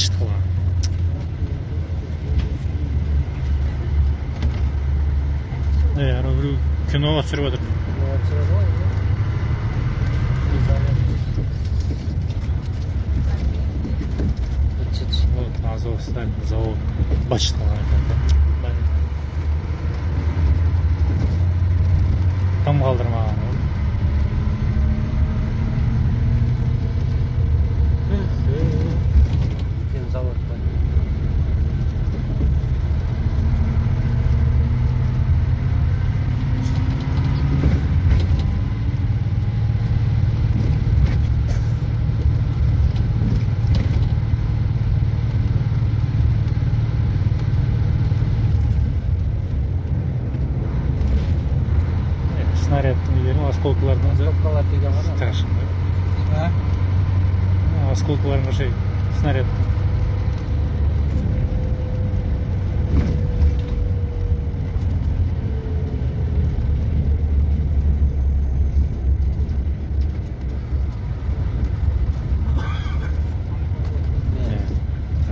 бачыткыла. Ана біреу киноға түсіріп отыр. Вот Азовсталь завод бачыткыла екен. Там қалдырмаған ғой. Завод бар. Снарядтың нелері, осколкалардан Осколкалар деген бар. страшно. Осколкаларын қашай снарядтың.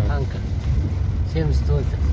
Танка. 72.